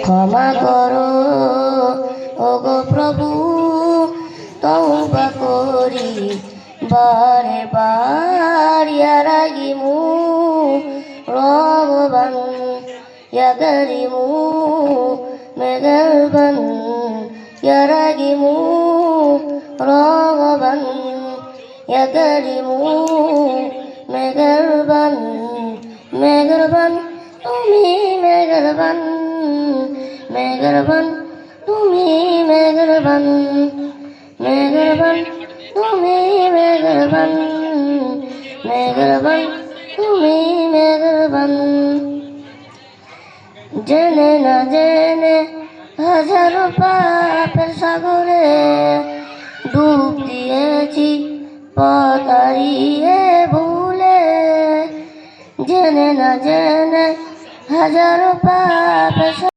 ক্ষমা করো ওগো প্রভু, তওবা করি বারে বার। ইয়া রাহিমু রহমান, ইয়া করিমু মেহেরবান, ইয়া রাহিমু রহমান, ইয়া করিমু মেহেরবান। মেহেরবান তুমি মেহেরবান, মেহেরবান তুমি মেহেরবান, মেহেরবান তুমি মেহেরবান, মেহেরবান তুমি মেহেরবান। জেনে না জেনে হাজারো পাপের সাগরে ডুব দিয়েছি পথ হারিয়ে ভুলে। জেনে না জেনে হাজারো পাপের